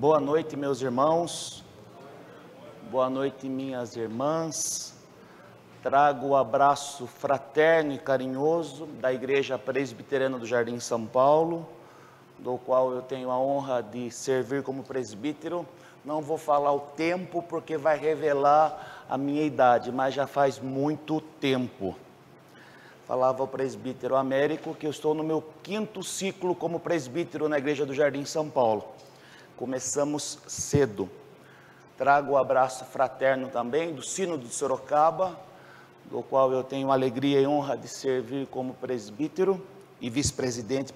Boa noite, meus irmãos, boa noite, minhas irmãs. Trago o abraço fraterno e carinhoso da Igreja Presbiteriana do Jardim São Paulo, do qual eu tenho a honra de servir como presbítero. Não vou falar o tempo porque vai revelar a minha idade, mas já faz muito tempo. Falava ao presbítero Américo que eu estou no meu 5º ciclo como presbítero na Igreja do Jardim São Paulo. Começamos cedo. Trago o abraço fraterno também do Sínodo de Sorocaba, do qual eu tenho a alegria e honra de servir como presbítero e vice-presidente,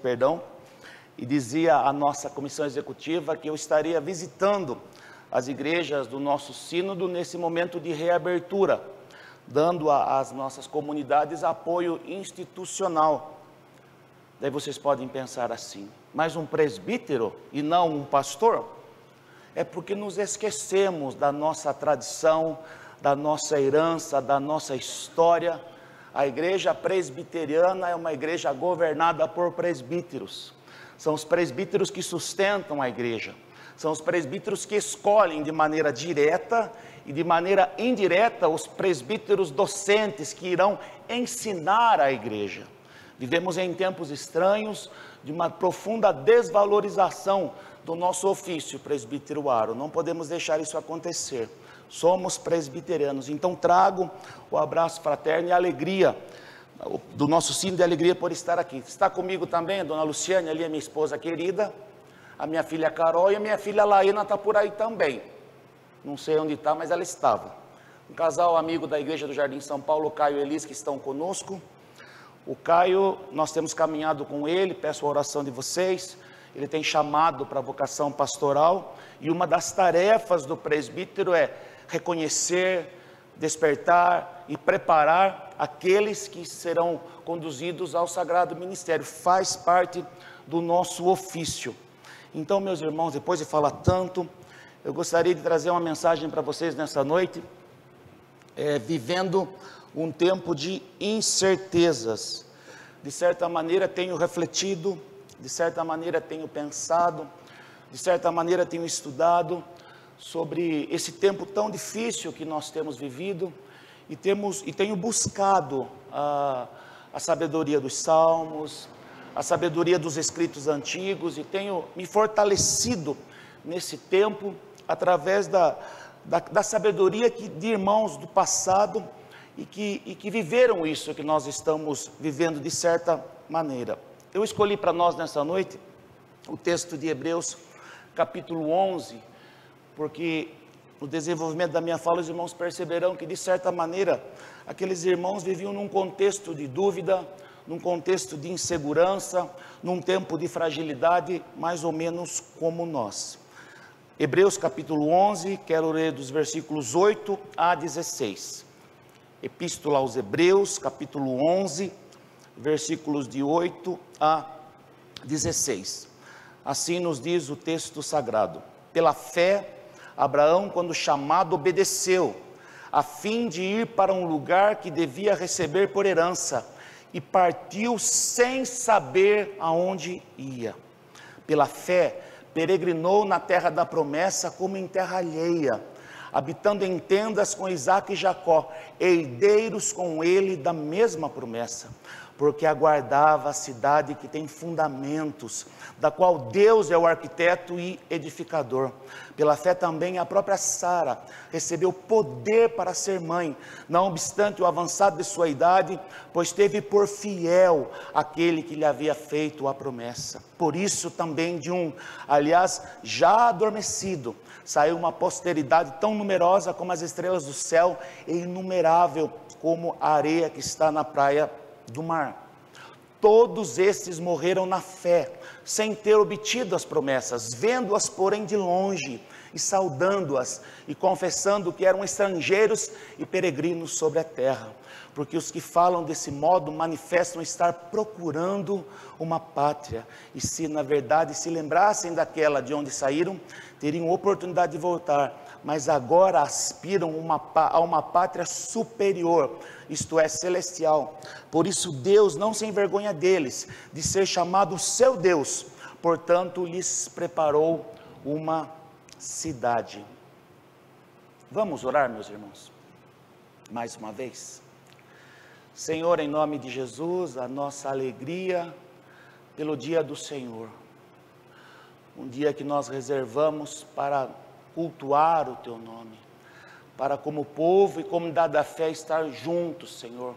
e dizia à nossa comissão executiva que eu estaria visitando as igrejas do nosso sínodo nesse momento de reabertura, dando às nossas comunidades apoio institucional. Daí vocês podem pensar assim, mas um presbítero e não um pastor? É porque nos esquecemos da nossa tradição, da nossa herança, da nossa história. A igreja presbiteriana é uma igreja governada por presbíteros. São os presbíteros que sustentam a igreja. São os presbíteros que escolhem de maneira direta e de maneira indireta os presbíteros docentes que irão ensinar a igreja. Vivemos em tempos estranhos de uma profunda desvalorização do nosso ofício presbiteruário. Não podemos deixar isso acontecer. Somos presbiterianos. Então trago o abraço fraterno e a alegria do nosso sínodo, de alegria por estar aqui. Está comigo também a dona Luciane, ali a minha esposa querida, a minha filha Carol e a minha filha Laína está por aí também. Não sei onde está, mas ela estava. Um casal amigo da Igreja do Jardim São Paulo, o Caio e Elis, que estão conosco. O Caio, nós temos caminhado com ele, peço a oração de vocês. Ele tem chamado para a vocação pastoral e uma das tarefas do presbítero é reconhecer, despertar e preparar aqueles que serão conduzidos ao sagrado ministério. Faz parte do nosso ofício. Então, meus irmãos, depois de falar tanto, eu gostaria de trazer uma mensagem para vocês nessa noite, vivendo um tempo de incertezas. De certa maneira tenho refletido, de certa maneira tenho pensado, de certa maneira tenho estudado sobre esse tempo tão difícil que nós temos vivido e tenho buscado a sabedoria dos salmos, a sabedoria dos escritos antigos e tenho me fortalecido nesse tempo através da sabedoria de irmãos do passado e que viveram isso que nós estamos vivendo de certa maneira. Eu escolhi para nós nessa noite o texto de Hebreus capítulo 11, porque no desenvolvimento da minha fala os irmãos perceberão que de certa maneira aqueles irmãos viviam num contexto de dúvida, num contexto de insegurança, num tempo de fragilidade mais ou menos como nós. Hebreus capítulo 11, quero ler dos versículos 8 a 16. Epístola aos Hebreus, capítulo 11, versículos de 8 a 16. Assim nos diz o texto sagrado: pela fé, Abraão, quando chamado, obedeceu, a fim de ir para um lugar que devia receber por herança, e partiu sem saber aonde ia. Pela fé, peregrinou na terra da promessa como em terra alheia, habitando em tendas com Isaque e Jacó, herdeiros com ele da mesma promessa, porque aguardava a cidade que tem fundamentos, da qual Deus é o arquiteto e edificador. Pela fé também a própria Sara recebeu poder para ser mãe, não obstante o avançado de sua idade, pois teve por fiel aquele que lhe havia feito a promessa. Por isso também aliás, já adormecido, saiu uma posteridade tão numerosa como as estrelas do céu e inumerável como a areia que está na praia do mar. Todos estes morreram na fé, sem ter obtido as promessas, vendo-as porém de longe e saudando-as e confessando que eram estrangeiros e peregrinos sobre a terra. Porque os que falam desse modo manifestam estar procurando uma pátria, e se na verdade se lembrassem daquela de onde saíram, teriam oportunidade de voltar, mas agora aspiram a uma pátria superior, isto é, celestial. Por isso Deus não se envergonha deles, de ser chamado seu Deus, portanto lhes preparou uma cidade. Vamos orar, meus irmãos, mais uma vez. Senhor, em nome de Jesus, a nossa alegria pelo dia do Senhor, um dia que nós reservamos para cultuar o Teu nome, para como povo e comunidade da fé estar juntos, Senhor,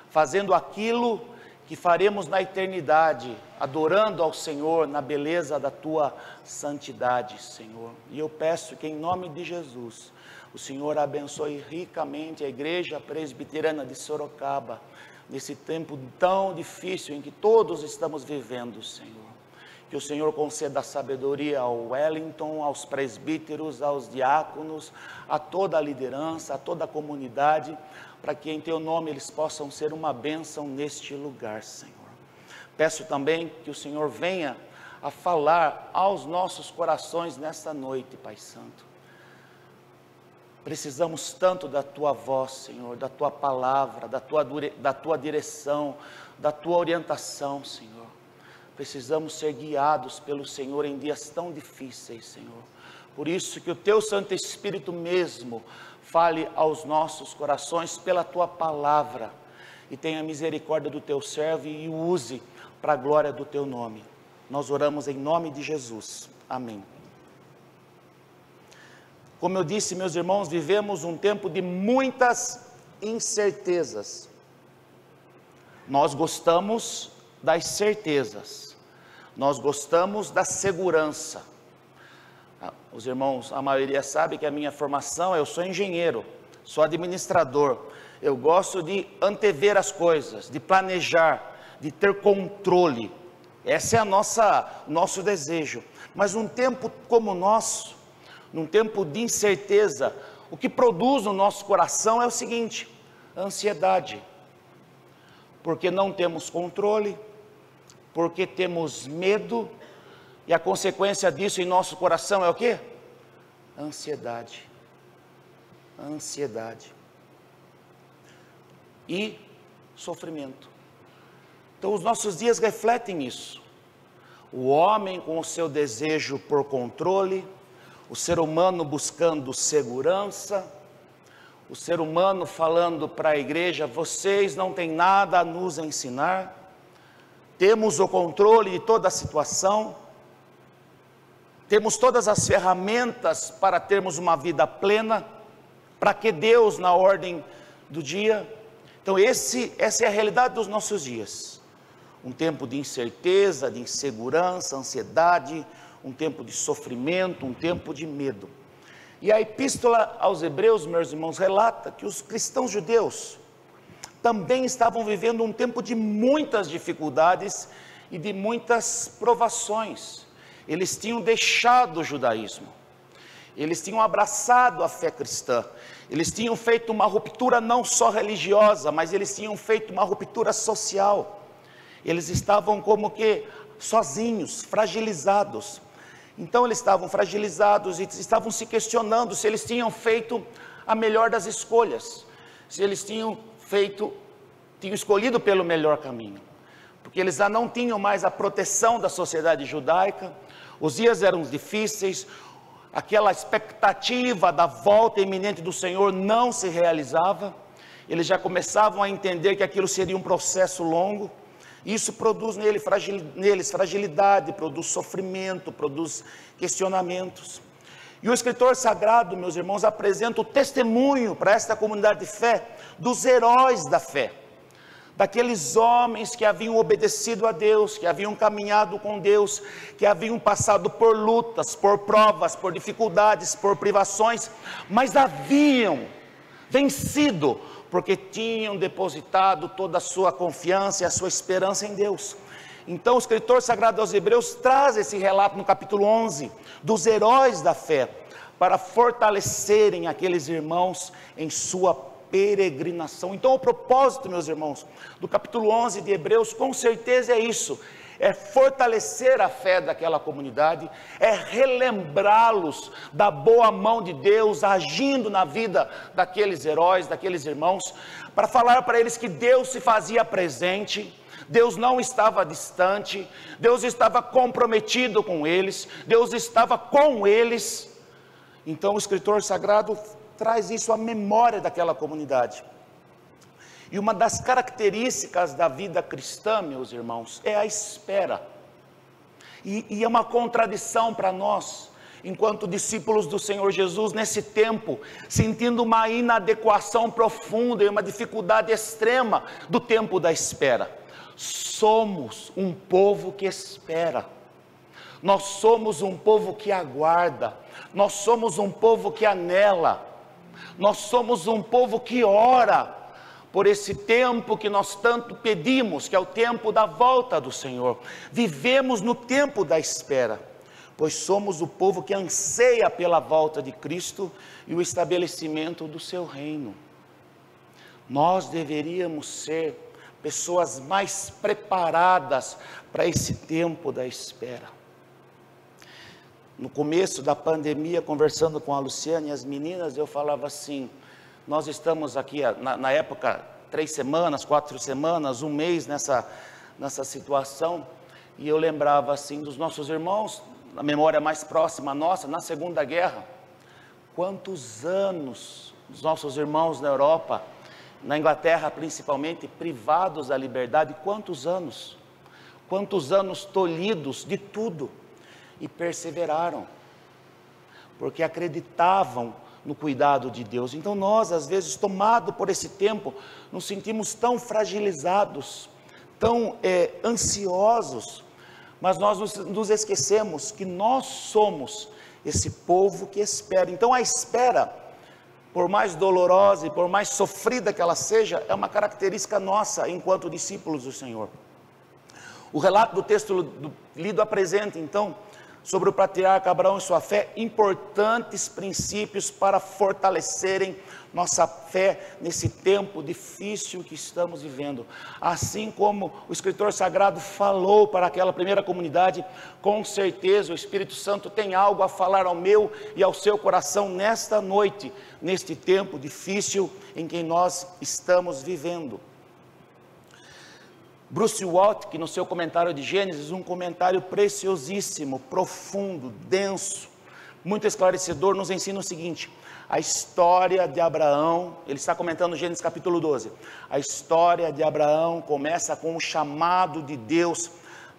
fazendo aquilo que faremos na eternidade, adorando ao Senhor na beleza da Tua santidade, Senhor. E eu peço que em nome de Jesus, o Senhor abençoe ricamente a Igreja Presbiteriana de Sorocaba, nesse tempo tão difícil em que todos estamos vivendo, Senhor. Que o Senhor conceda sabedoria ao Wellington, aos presbíteros, aos diáconos, a toda a liderança, a toda a comunidade, para que em Teu nome eles possam ser uma bênção neste lugar, Senhor. Peço também que o Senhor venha a falar aos nossos corações nesta noite, Pai Santo. Precisamos tanto da Tua voz, Senhor, da Tua palavra, da Tua direção, da Tua orientação, Senhor. Precisamos ser guiados pelo Senhor em dias tão difíceis, Senhor. Por isso que o Teu Santo Espírito mesmo fale aos nossos corações pela Tua palavra e tenha misericórdia do Teu servo e o use para a glória do Teu nome. Nós oramos em nome de Jesus. Amém. Como eu disse, meus irmãos, vivemos um tempo de muitas incertezas. Nós gostamos das certezas, nós gostamos da segurança. Os irmãos, a maioria sabe que a minha formação, eu sou engenheiro, sou administrador. Eu gosto de antever as coisas, de planejar, de ter controle. Esse é nosso desejo. Mas num tempo como o nosso, num tempo de incerteza, o que produz no nosso coração é o seguinte: ansiedade. Porque não temos controle, porque temos medo, e a consequência disso em nosso coração é o quê? Ansiedade. Ansiedade. E sofrimento. Então os nossos dias refletem isso. O homem com o seu desejo por controle, o ser humano buscando segurança, o ser humano falando para a igreja: vocês não têm nada a nos ensinar, temos o controle de toda a situação, temos todas as ferramentas para termos uma vida plena, para que Deus na ordem do dia? Então essa é a realidade dos nossos dias, um tempo de incerteza, de insegurança, ansiedade, um tempo de sofrimento, um tempo de medo. E a epístola aos Hebreus, meus irmãos, relata que os cristãos judeus também estavam vivendo um tempo de muitas dificuldades e de muitas provações. Eles tinham deixado o judaísmo, eles tinham abraçado a fé cristã, eles tinham feito uma ruptura não só religiosa, mas eles tinham feito uma ruptura social. Eles estavam como que sozinhos, fragilizados. Então eles estavam fragilizados e estavam se questionando se eles tinham feito a melhor das escolhas, se eles tinham escolhido pelo melhor caminho, porque eles já não tinham mais a proteção da sociedade judaica, os dias eram difíceis, aquela expectativa da volta iminente do Senhor não se realizava, eles já começavam a entender que aquilo seria um processo longo. Isso produz neles fragilidade, produz sofrimento, produz questionamentos. E o escritor sagrado, meus irmãos, apresenta o testemunho para esta comunidade de fé dos heróis da fé, daqueles homens que haviam obedecido a Deus, que haviam caminhado com Deus, que haviam passado por lutas, por provas, por dificuldades, por privações, mas haviam vencido, porque tinham depositado toda a sua confiança e a sua esperança em Deus. Então o escritor sagrado aos Hebreus traz esse relato no capítulo 11, dos heróis da fé, para fortalecerem aqueles irmãos em sua peregrinação. Então o propósito, meus irmãos, do capítulo 11 de Hebreus, com certeza é isso, é fortalecer a fé daquela comunidade, é relembrá-los da boa mão de Deus agindo na vida daqueles heróis, daqueles irmãos, para falar para eles que Deus se fazia presente, Deus não estava distante, Deus estava comprometido com eles, Deus estava com eles, Então o escritor sagrado traz isso à memória daquela comunidade. E uma das características da vida cristã, meus irmãos, é a espera. E é uma contradição para nós, enquanto discípulos do Senhor Jesus, nesse tempo, sentindo uma inadequação profunda e uma dificuldade extrema do tempo da espera. Somos um povo que espera, nós somos um povo que aguarda, nós somos um povo que anela, nós somos um povo que ora por esse tempo que nós tanto pedimos, que é o tempo da volta do Senhor. Vivemos no tempo da espera, pois somos o povo que anseia pela volta de Cristo e o estabelecimento do seu reino. Nós deveríamos ser pessoas mais preparadas para esse tempo da espera. No começo da pandemia, conversando com a Luciana e as meninas, eu falava assim: nós estamos aqui, na época, 3 semanas, 4 semanas, um mês nessa situação, e eu lembrava assim dos nossos irmãos, na memória mais próxima nossa, na Segunda Guerra. Quantos anos os nossos irmãos na Europa, na Inglaterra principalmente, privados da liberdade, quantos anos tolhidos de tudo, e perseveraram, porque acreditavam no cuidado de Deus. Então nós, às vezes, tomados por esse tempo, nos sentimos tão fragilizados, tão ansiosos, mas nós nos esquecemos que nós somos esse povo que espera. Então a espera, por mais dolorosa e por mais sofrida que ela seja, é uma característica nossa enquanto discípulos do Senhor. O relato do texto lido apresenta então, sobre o patriarca Abraão e sua fé, importantes princípios para fortalecerem nossa fé nesse tempo difícil que estamos vivendo. Assim como o escritor sagrado falou para aquela primeira comunidade, com certeza o Espírito Santo tem algo a falar ao meu e ao seu coração nesta noite, neste tempo difícil em que nós estamos vivendo. Bruce Waltke, no seu comentário de Gênesis, um comentário preciosíssimo, profundo, denso, muito esclarecedor, nos ensina o seguinte: a história de Abraão, ele está comentando Gênesis capítulo 12, a história de Abraão começa com o chamado de Deus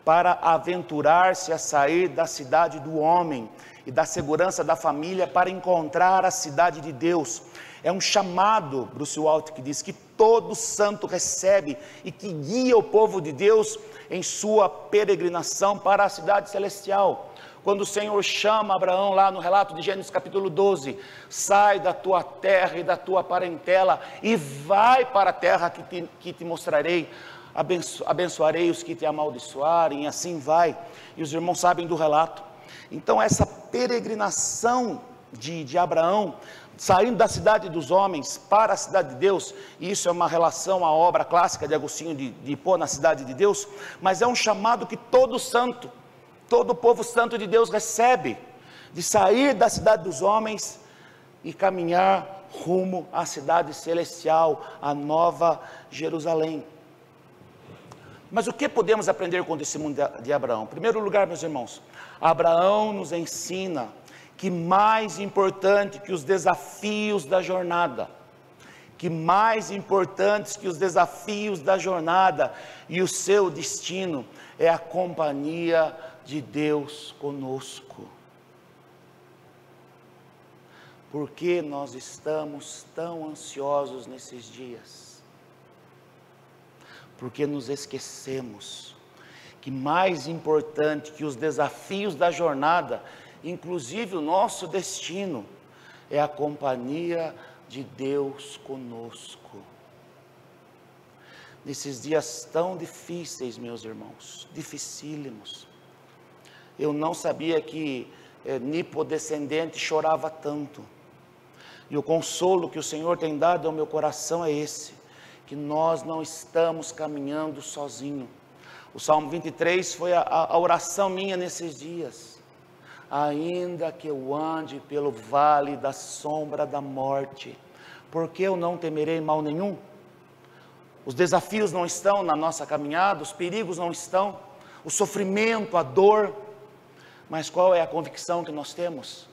para aventurar-se a sair da cidade do homem e da segurança da família para encontrar a cidade de Deus. É um chamado, Bruce Waltke diz, que todo santo recebe e que guia o povo de Deus em sua peregrinação para a cidade celestial. Quando o Senhor chama Abraão lá no relato de Gênesis capítulo 12, sai da tua terra e da tua parentela e vai para a terra que te mostrarei, abençoarei os que te amaldiçoarem, e assim vai. E os irmãos sabem do relato. Então essa peregrinação de Abraão, saindo da cidade dos homens para a cidade de Deus, e isso é uma relação à obra clássica de Agostinho de Hipô na cidade de Deus, mas é um chamado que todo santo, todo povo santo de Deus recebe, de sair da cidade dos homens e caminhar rumo à cidade celestial, a Nova Jerusalém. Mas o que podemos aprender com o testemunho de Abraão? Em primeiro lugar, meus irmãos, Abraão nos ensina que mais importante que os desafios da jornada, e o seu destino é a companhia de Deus conosco. Por que nós estamos tão ansiosos nesses dias? Porque nos esquecemos que mais importante que os desafios da jornada, inclusive o nosso destino, é a companhia de Deus conosco. Nesses dias tão difíceis, meus irmãos, dificílimos, eu não sabia que nipodescendente chorava tanto, e o consolo que o Senhor tem dado ao meu coração é esse, que nós não estamos caminhando sozinhos. O Salmo 23 foi a oração minha nesses dias. Ainda que eu ande pelo vale da sombra da morte, porque eu não temerei mal nenhum. Os desafios não estão na nossa caminhada, os perigos não estão, o sofrimento, a dor, mas qual é a convicção que nós temos?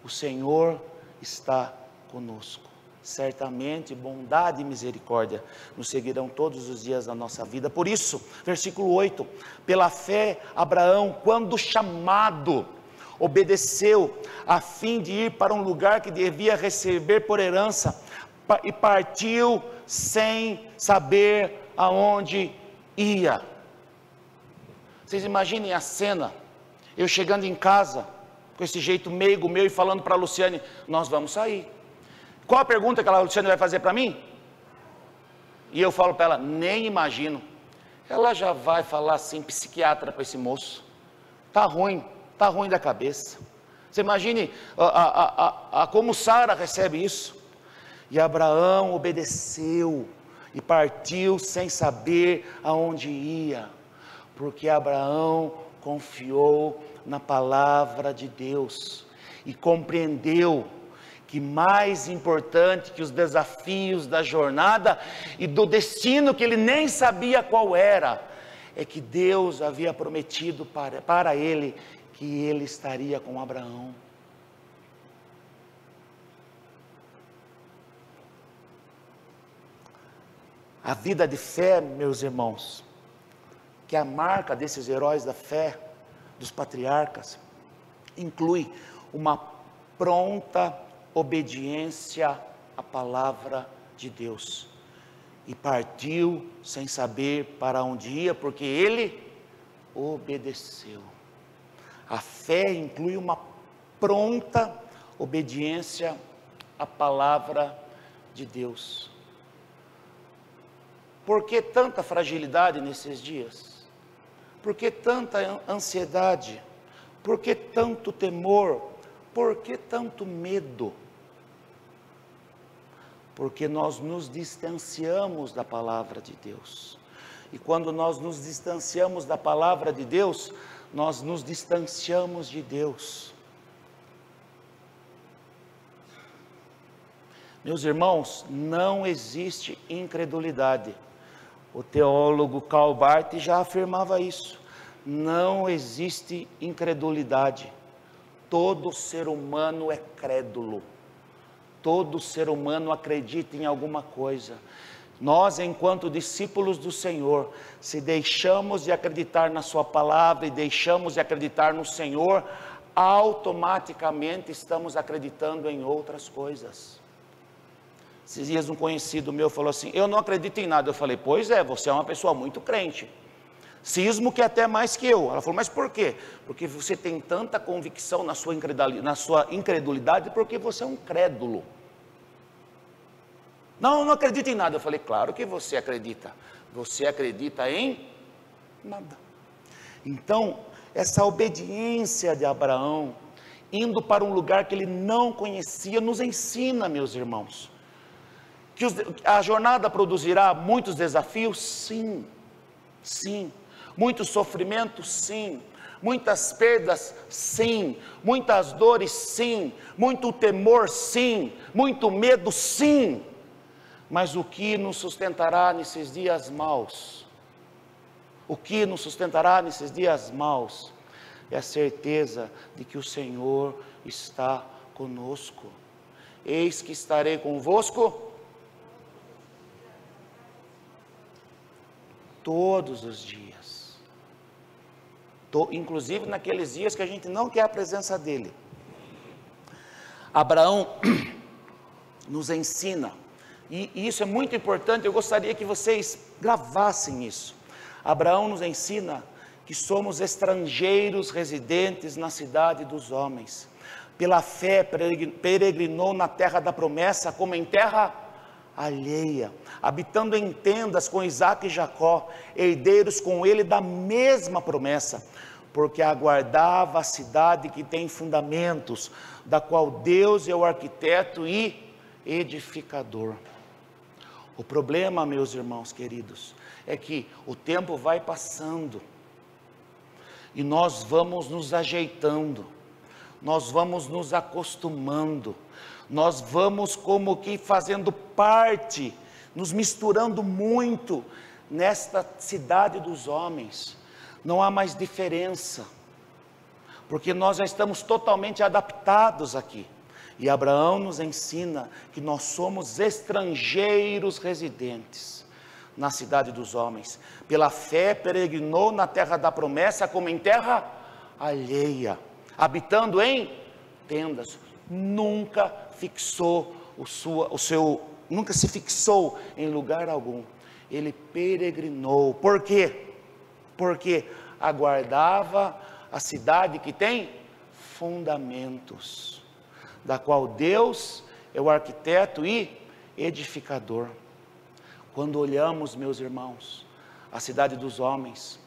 O o Senhor está conosco. Certamente bondade e misericórdia nos seguirão todos os dias da nossa vida. Por isso, versículo 8, pela fé Abraão, quando chamado, obedeceu, a fim de ir para um lugar que devia receber por herança, e partiu sem saber aonde ia. Vocês imaginem a cena, eu chegando em casa, com esse jeito meigo meu, e falando para a Luciane, nós vamos sair. Qual a pergunta que a Luciane vai fazer para mim? E eu falo para ela, nem imagino. Ela já vai falar assim, psiquiatra para esse moço, tá ruim da cabeça. Você imagine como Sara recebe isso. E Abraão obedeceu e partiu sem saber aonde ia, porque Abraão confiou na palavra de Deus e compreendeu que mais importante que os desafios da jornada e do destino que ele nem sabia qual era, é que Deus havia prometido para ele que ele estaria com Abraão. A vida de fé, meus irmãos, que é a marca desses heróis da fé, dos patriarcas, inclui uma pronta obediência à palavra de Deus. E partiu sem saber para onde ia, porque ele obedeceu. A fé inclui uma pronta obediência à palavra de Deus. Por que tanta fragilidade nesses dias? Por que tanta ansiedade? Por que tanto temor? Por que tanto medo? Porque nós nos distanciamos da palavra de Deus. E quando nós nos distanciamos da palavra de Deus, nós nos distanciamos de Deus. Meus irmãos, não existe incredulidade. O teólogo Karl Barth já afirmava isso. Não existe incredulidade. Todo ser humano é crédulo. Todo ser humano acredita em alguma coisa. Nós, enquanto discípulos do Senhor, se deixamos de acreditar na sua palavra e deixamos de acreditar no Senhor, automaticamente estamos acreditando em outras coisas. Esses dias um conhecido meu falou assim, eu não acredito em nada. Eu falei, pois é, você é uma pessoa muito crente. Cismo que até mais que eu. Ela falou, mas por quê? Porque você tem tanta convicção na sua incredulidade, porque você é um crédulo. Não, eu não acredito em nada. Eu falei, claro que você acredita. Você acredita em nada. Então, essa obediência de Abraão, indo para um lugar que ele não conhecia, nos ensina, meus irmãos, que a jornada produzirá muitos desafios? Sim, sim. Muitos sofrimentos? Sim. Muitas perdas? Sim. Muitas dores? Sim. Muito temor? Sim. Muito medo? Sim. Mas o que nos sustentará nesses dias maus? O que nos sustentará nesses dias maus? É a certeza de que o Senhor está conosco. Eis que estarei convosco todos os dias, inclusive naqueles dias que a gente não quer a presença dele. Abraão nos ensina, e isso é muito importante, eu gostaria que vocês gravassem isso. Abraão nos ensina que somos estrangeiros residentes na cidade dos homens. Pela fé peregrinou na terra da promessa, como em terra alheia, habitando em tendas com Isaque e Jacó, herdeiros com ele da mesma promessa, porque aguardava a cidade que tem fundamentos, da qual Deus é o arquiteto e edificador. O problema, meus irmãos queridos, é que o tempo vai passando, e nós vamos nos ajeitando, nós vamos nos acostumando, nós vamos como que fazendo parte, nos misturando muito nesta cidade dos homens. Não há mais diferença, porque nós já estamos totalmente adaptados aqui. E Abraão nos ensina que nós somos estrangeiros residentes na cidade dos homens. Pela fé peregrinou na terra da promessa como em terra alheia, habitando em tendas. Nunca nunca se fixou em lugar algum. Ele peregrinou. Por quê? Porque aguardava a cidade que tem fundamentos, da qual Deus é o arquiteto e edificador. Quando olhamos, meus irmãos, a cidade dos homens,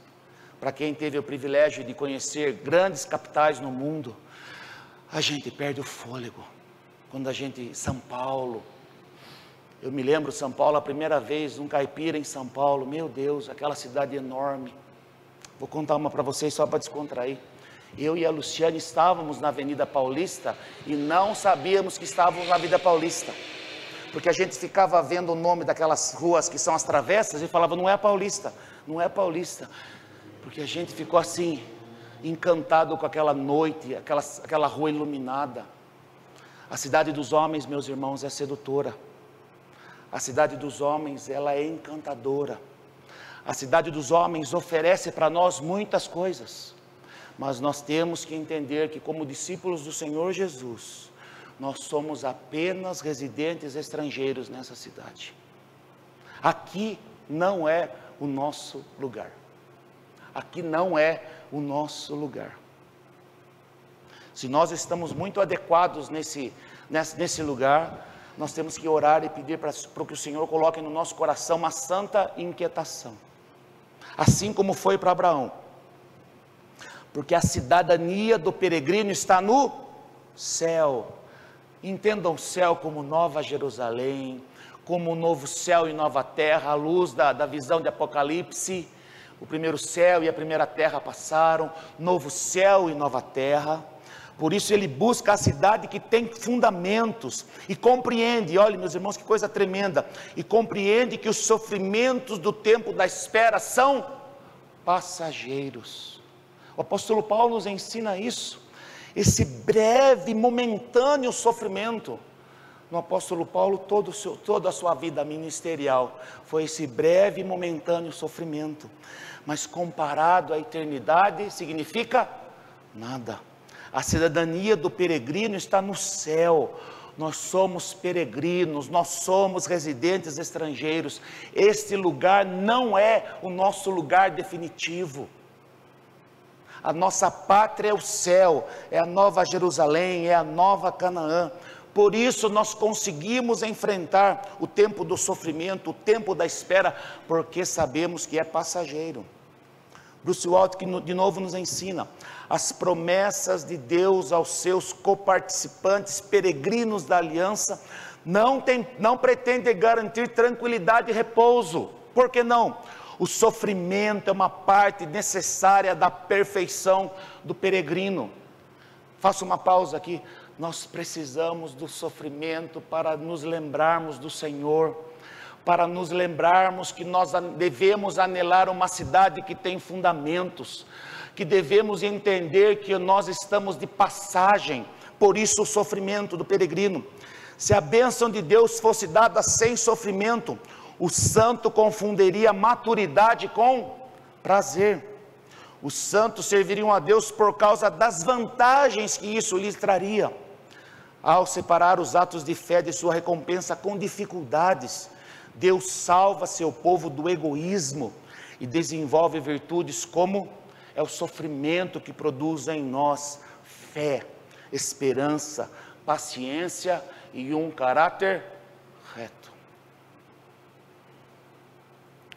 para quem teve o privilégio de conhecer grandes capitais no mundo, a gente perde o fôlego. Quando São Paulo, eu me lembro São Paulo, a primeira vez, um caipira em São Paulo, meu Deus, aquela cidade enorme. Vou contar uma para vocês só para descontrair. Eu e a Luciane estávamos na Avenida Paulista e não sabíamos que estávamos na Avenida Paulista, porque a gente ficava vendo o nome daquelas ruas que são as travessas e falava, não é a Paulista, não é a Paulista, porque a gente ficou assim, encantado com aquela noite, aquela rua iluminada. A cidade dos homens, meus irmãos, é sedutora. A cidade dos homens, ela é encantadora. A cidade dos homens oferece para nós muitas coisas, mas nós temos que entender que, como discípulos do Senhor Jesus, nós somos apenas residentes estrangeiros nessa cidade. Aqui não é o nosso lugar. Aqui não é o nosso lugar. Se nós estamos muito adequados nesse lugar, nós temos que orar e pedir para que o Senhor coloque no nosso coração uma santa inquietação, assim como foi para Abraão, porque a cidadania do peregrino está no céu. Entendam o céu como Nova Jerusalém, como um novo céu e nova terra, à luz da visão de Apocalipse. O primeiro céu e a primeira terra passaram, novo céu e nova terra. Por isso ele busca a cidade que tem fundamentos e compreende, olha meus irmãos, que coisa tremenda, e compreende que os sofrimentos do tempo da espera são passageiros. O apóstolo Paulo nos ensina isso, esse breve, momentâneo sofrimento. No apóstolo Paulo, toda a sua vida ministerial foi esse breve, momentâneo sofrimento, mas comparado à eternidade significa nada. A cidadania do peregrino está no céu. Nós somos peregrinos, nós somos residentes estrangeiros. Este lugar não é o nosso lugar definitivo. A nossa pátria é o céu, é a Nova Jerusalém, é a Nova Canaã. Por isso nós conseguimos enfrentar o tempo do sofrimento, o tempo da espera, porque sabemos que é passageiro. Bruce Waltke que de novo nos ensina, as promessas de Deus aos seus coparticipantes, peregrinos da aliança, não pretendem garantir tranquilidade e repouso. Por que não? O sofrimento é uma parte necessária da perfeição do peregrino. Faço uma pausa aqui. Nós precisamos do sofrimento para nos lembrarmos do Senhor, para nos lembrarmos que nós devemos anelar uma cidade que tem fundamentos, que devemos entender que nós estamos de passagem. Por isso o sofrimento do peregrino. Se a bênção de Deus fosse dada sem sofrimento, o santo confundiria maturidade com prazer. Os santos serviriam a Deus por causa das vantagens que isso lhes traria. Ao separar os atos de fé de sua recompensa com dificuldades, Deus salva seu povo do egoísmo e desenvolve virtudes como é o sofrimento que produz em nós fé, esperança, paciência e um caráter reto.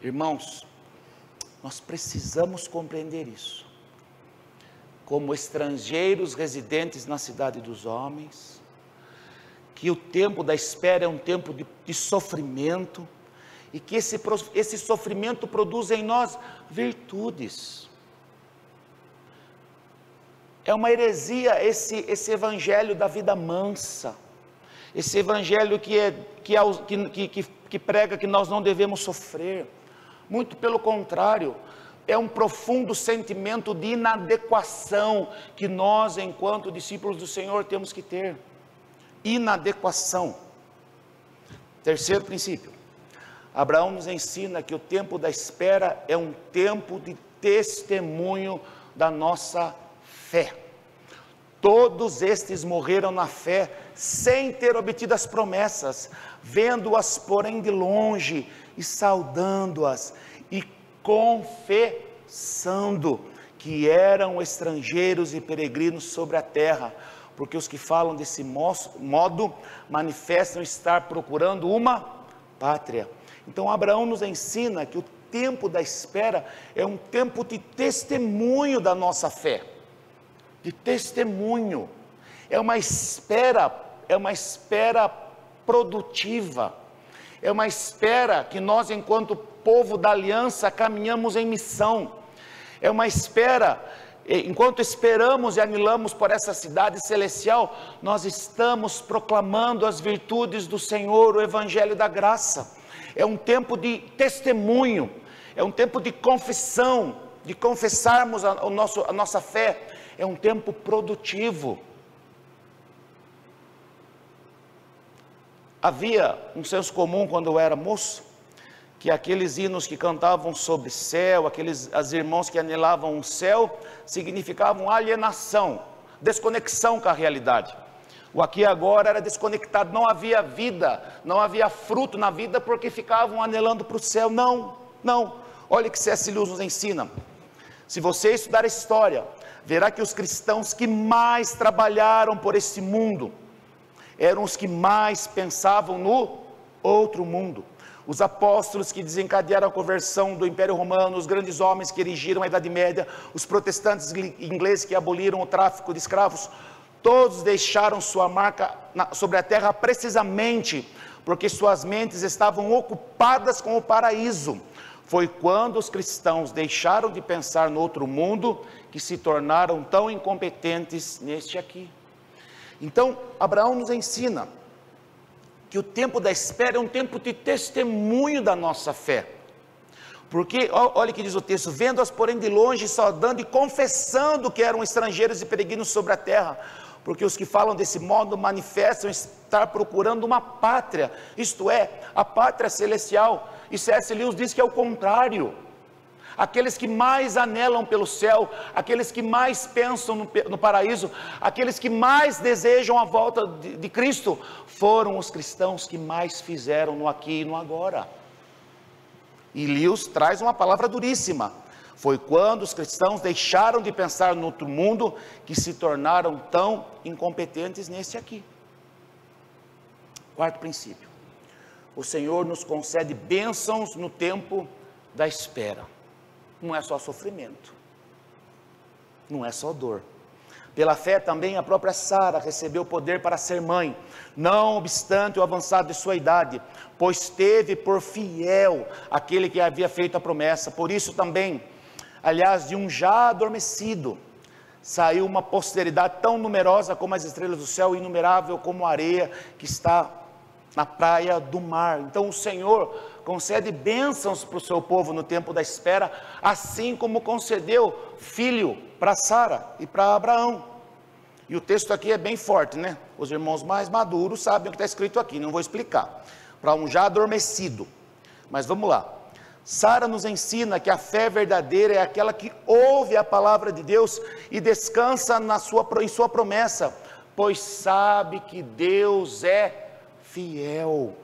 Irmãos, nós precisamos compreender isso. Como estrangeiros residentes na cidade dos homens, que o tempo da espera é um tempo de sofrimento, e que esse sofrimento produz em nós virtudes. É uma heresia esse evangelho da vida mansa, esse evangelho que prega que nós não devemos sofrer. Muito pelo contrário, é um profundo sentimento de inadequação que nós, enquanto discípulos do Senhor, temos que ter. inadequação. Terceiro princípio, Abraão nos ensina que o tempo da espera é um tempo de testemunho da nossa fé. Todos estes morreram na fé, sem ter obtido as promessas, vendo-as, porém, de longe, e saudando-as, e confessando que eram estrangeiros e peregrinos sobre a terra, porque os que falam desse modo, manifestam estar procurando uma pátria. Então, Abraão nos ensina que o tempo da espera é um tempo de testemunho da nossa fé, de testemunho, é uma espera produtiva, é uma espera que nós, enquanto povo da aliança, caminhamos em missão, é uma espera, enquanto esperamos e anilamos por essa cidade celestial, nós estamos proclamando as virtudes do Senhor, o Evangelho da graça. É um tempo de testemunho, é um tempo de confissão, de confessarmos a nossa fé, é um tempo produtivo. Havia um senso comum quando eu era moço, que aqueles hinos que cantavam sobre céu, as irmãos que anelavam o céu, significavam alienação, desconexão com a realidade. O aqui e agora era desconectado, não havia vida, não havia fruto na vida, porque ficavam anelando para o céu. Não, olha o que C.S. Lewis nos ensina. Se você estudar a história, verá que os cristãos que mais trabalharam por esse mundo, eram os que mais pensavam no outro mundo. Os apóstolos que desencadearam a conversão do Império Romano, os grandes homens que erigiram a Idade Média, os protestantes ingleses que aboliram o tráfico de escravos, todos deixaram sua marca sobre a terra precisamente porque suas mentes estavam ocupadas com o paraíso. Foi quando os cristãos deixaram de pensar no outro mundo que se tornaram tão incompetentes neste aqui. Então, Abraão nos ensina que o tempo da espera é um tempo de testemunho da nossa fé. Porque, olha o que diz o texto, vendo-as porém de longe, saudando e confessando que eram estrangeiros e peregrinos sobre a terra, porque os que falam desse modo manifestam estar procurando uma pátria, isto é, a pátria celestial. E C.S. Lewis diz que é o contrário. Aqueles que mais anelam pelo céu, aqueles que mais pensam no paraíso, aqueles que mais desejam a volta de Cristo, foram os cristãos que mais fizeram no aqui e no agora. E Lewis traz uma palavra duríssima. Foi quando os cristãos deixaram de pensar no outro mundo, que se tornaram tão incompetentes neste aqui. Quarto princípio. O Senhor nos concede bênçãos no tempo da espera. Não é só sofrimento, não é só dor. Pela fé também a própria Sara recebeu poder para ser mãe, não obstante o avançado de sua idade, pois teve por fiel aquele que havia feito a promessa. Por isso também, aliás, de um já adormecido, saiu uma posteridade tão numerosa como as estrelas do céu, inumerável como a areia que está na praia do mar. Então o Senhor concede bênçãos para o seu povo no tempo da espera, assim como concedeu filho para Sara e para Abraão. E o texto aqui é bem forte, né? Os irmãos mais maduros sabem o que está escrito aqui, não vou explicar. Para um já adormecido. Mas vamos lá. Sara nos ensina que a fé verdadeira é aquela que ouve a palavra de Deus e descansa em sua promessa, pois sabe que Deus é fiel.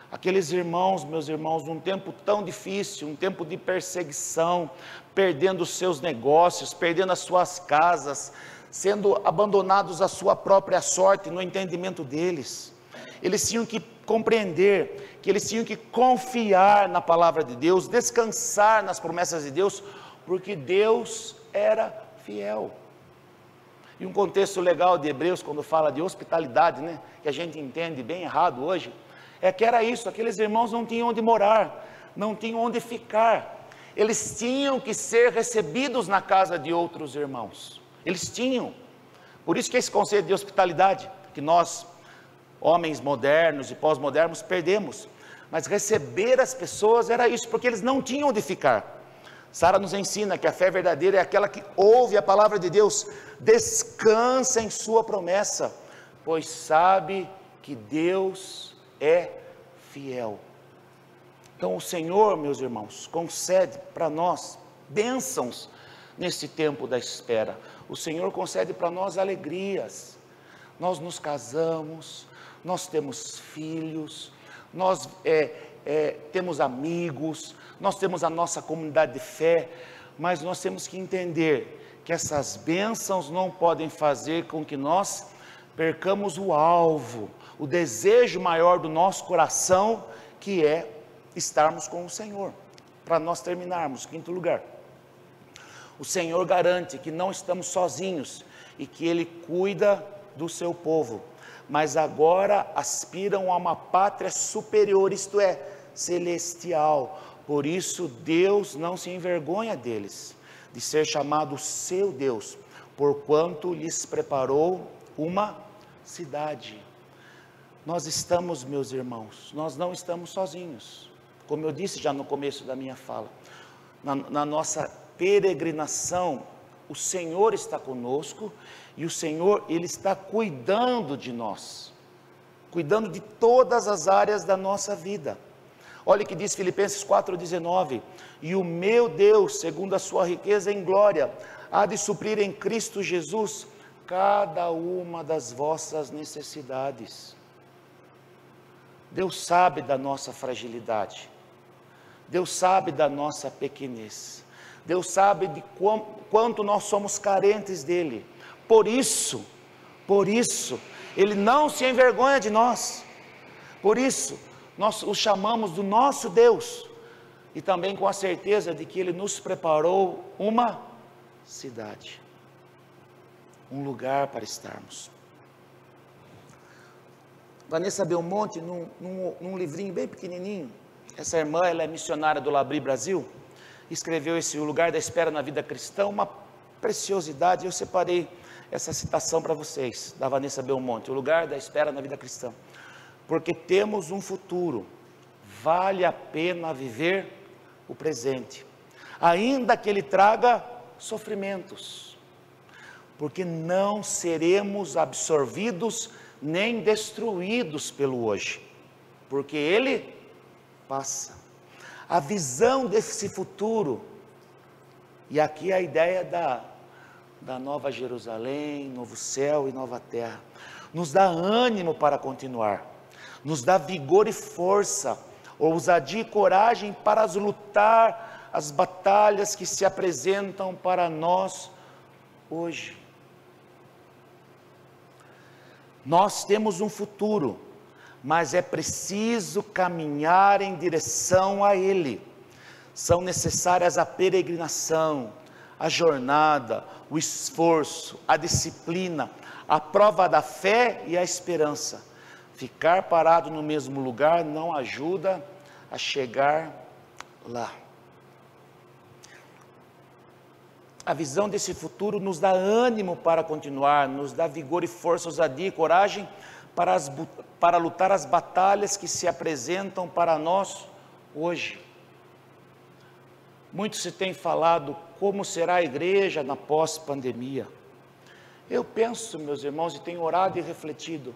Aqueles irmãos, meus irmãos, num tempo tão difícil, um tempo de perseguição, perdendo os seus negócios, perdendo as suas casas, sendo abandonados à sua própria sorte, no entendimento deles, eles tinham que compreender, que eles tinham que confiar na palavra de Deus, descansar nas promessas de Deus, porque Deus era fiel. E um contexto legal de Hebreus, quando fala de hospitalidade, né, que a gente entende bem errado hoje, é que era isso, aqueles irmãos não tinham onde morar, não tinham onde ficar, eles tinham que ser recebidos na casa de outros irmãos, eles tinham. Por isso que esse conceito de hospitalidade, que nós, homens modernos e pós-modernos, perdemos, mas receber as pessoas era isso, porque eles não tinham onde ficar. Sara nos ensina que a fé verdadeira é aquela que ouve a palavra de Deus, descansa em sua promessa, pois sabe que Deus é fiel. Então o Senhor, meus irmãos, concede para nós bênçãos nesse tempo da espera. O Senhor concede para nós alegrias. Nós nos casamos, nós temos filhos, nós temos amigos, nós temos a nossa comunidade de fé, mas nós temos que entender que essas bênçãos não podem fazer com que nós percamos o alvo, o desejo maior do nosso coração, que é estarmos com o Senhor. Para nós terminarmos, quinto lugar, o Senhor garante que não estamos sozinhos e que Ele cuida do seu povo, mas agora aspiram a uma pátria superior, isto é, celestial. Por isso Deus não se envergonha deles, de ser chamado seu Deus, porquanto lhes preparou uma cidade. Nós estamos, meus irmãos, nós não estamos sozinhos, como eu disse já no começo da minha fala, na nossa peregrinação, o Senhor está conosco, e o Senhor, Ele está cuidando de nós, cuidando de todas as áreas da nossa vida. Olha o que diz Filipenses 4,19, e o meu Deus, segundo a sua riqueza em glória, há de suprir em Cristo Jesus cada uma das vossas necessidades. Deus sabe da nossa fragilidade, Deus sabe da nossa pequenez, Deus sabe de quanto nós somos carentes dEle. Por isso, Ele não se envergonha de nós. Por isso, nós o chamamos do nosso Deus. E também com a certeza de que Ele nos preparou uma cidade, um lugar para estarmos. Vanessa Belmonte, num livrinho bem pequenininho, essa irmã, ela é missionária do Labri Brasil, escreveu esse O Lugar da Espera na Vida Cristã, uma preciosidade. Eu separei essa citação para vocês, da Vanessa Belmonte, O Lugar da Espera na Vida Cristã. Porque temos um futuro, vale a pena viver o presente, ainda que ele traga sofrimentos, porque não seremos absorvidos nem destruídos pelo hoje, porque ele passa. A visão desse futuro, e aqui a ideia da nova Jerusalém, novo céu e nova terra, nos dá ânimo para continuar, nos dá vigor e força, ousadia e coragem para lutar as batalhas que se apresentam para nós hoje. Nós temos um futuro, mas é preciso caminhar em direção a ele. São necessárias a peregrinação, a jornada, o esforço, a disciplina, a prova da fé e a esperança. Ficar parado no mesmo lugar não ajuda a chegar lá. A visão desse futuro nos dá ânimo para continuar, nos dá vigor e força, ousadia e coragem para lutar as batalhas que se apresentam para nós hoje. Muito se tem falado como será a igreja na pós-pandemia. Eu penso, meus irmãos, e tenho orado e refletido,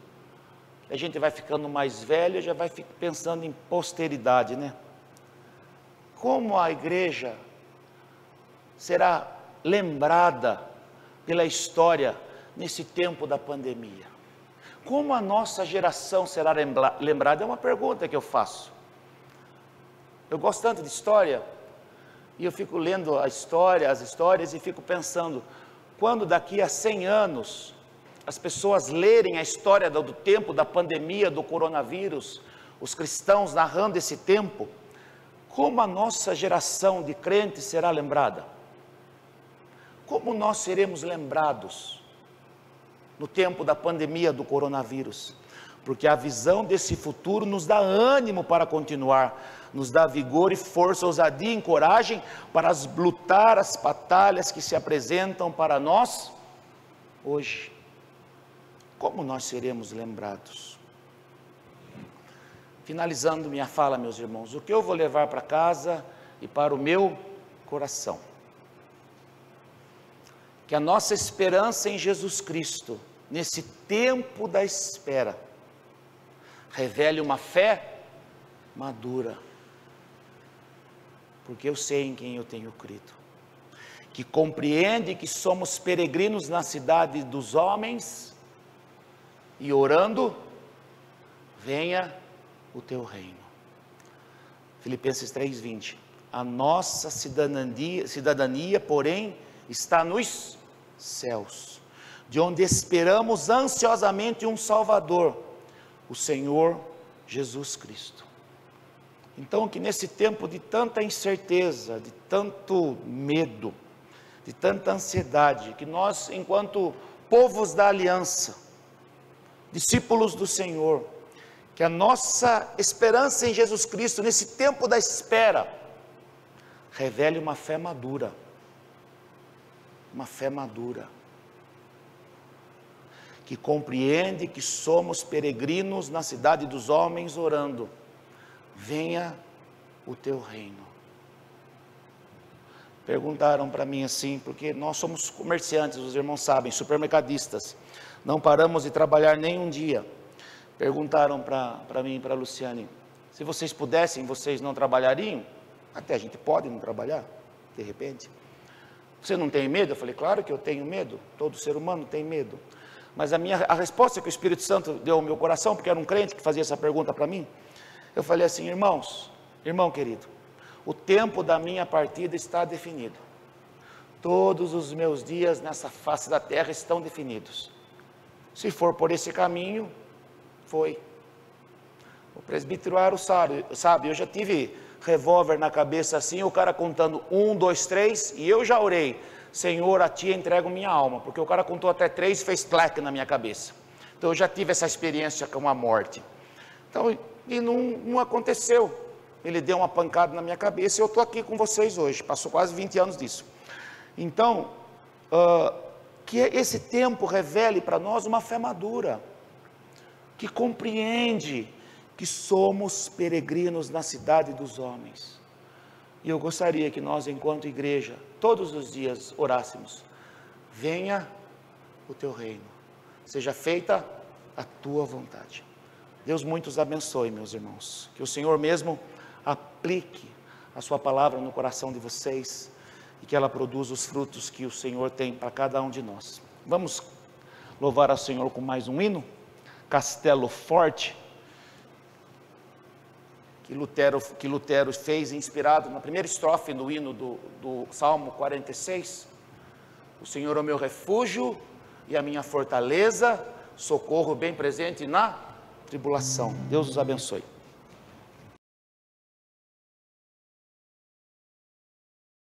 a gente vai ficando mais velho, já vai pensando em posteridade, né? Como a igreja será lembrada pela história nesse tempo da pandemia? Como a nossa geração será lembrada? É uma pergunta que eu faço. Eu gosto tanto de história, e eu fico lendo as histórias, e fico pensando, quando daqui a 100 anos, as pessoas lerem a história do tempo da pandemia, do coronavírus, os cristãos narrando esse tempo, como a nossa geração de crentes será lembrada? Como nós seremos lembrados no tempo da pandemia do coronavírus? Porque a visão desse futuro nos dá ânimo para continuar, nos dá vigor e força, ousadia e coragem para lutar as batalhas que se apresentam para nós hoje. Como nós seremos lembrados? Finalizando minha fala, meus irmãos, o que eu vou levar para casa e para o meu coração? Que a nossa esperança em Jesus Cristo nesse tempo da espera, revele uma fé madura, porque eu sei em quem eu tenho crido, que compreende que somos peregrinos na cidade dos homens, e orando, venha o teu reino. Filipenses 3:20, a nossa cidadania, porém, está nos céus, de onde esperamos ansiosamente um Salvador, o Senhor Jesus Cristo. Então, que nesse tempo de tanta incerteza, de tanto medo, de tanta ansiedade, que nós, enquanto povos da aliança, discípulos do Senhor, que a nossa esperança em Jesus Cristo, nesse tempo da espera, revele uma fé madura, que compreende que somos peregrinos na cidade dos homens, orando, venha o teu reino. Perguntaram para mim assim, porque nós somos comerciantes, os irmãos sabem, supermercadistas, não paramos de trabalhar nem um dia. Perguntaram para mim e para a Luciane, se vocês pudessem, vocês não trabalhariam? Até a gente pode não trabalhar, de repente. Você não tem medo? Eu falei, claro que eu tenho medo, todo ser humano tem medo. Mas a resposta que o Espírito Santo deu ao meu coração, porque era um crente que fazia essa pergunta para mim, eu falei assim, irmão querido, o tempo da minha partida está definido. Todos os meus dias nessa face da terra estão definidos. Se for por esse caminho, foi. O presbítero Aro sabe, eu já tive revólver na cabeça assim, o cara contando 1, 2, 3, e eu já orei, Senhor, a ti entrego minha alma, porque o cara contou até 3 e fez claque na minha cabeça. Então eu já tive essa experiência com a morte. Então, e não aconteceu. Ele deu uma pancada na minha cabeça e eu estou aqui com vocês hoje, passou quase 20 anos disso. Então, que esse tempo revele para nós uma fé madura, que compreende que somos peregrinos na cidade dos homens. E eu gostaria que nós, enquanto igreja, todos os dias orássemos, venha o teu reino, seja feita a tua vontade. Deus muito os abençoe, meus irmãos, que o Senhor mesmo aplique a sua palavra no coração de vocês, e que ela produza os frutos que o Senhor tem para cada um de nós. Vamos louvar ao Senhor com mais um hino, Castelo Forte, que Lutero fez, inspirado na primeira estrofe do hino do Salmo 46, o Senhor é o meu refúgio e a minha fortaleza, socorro bem presente na tribulação. Deus os abençoe.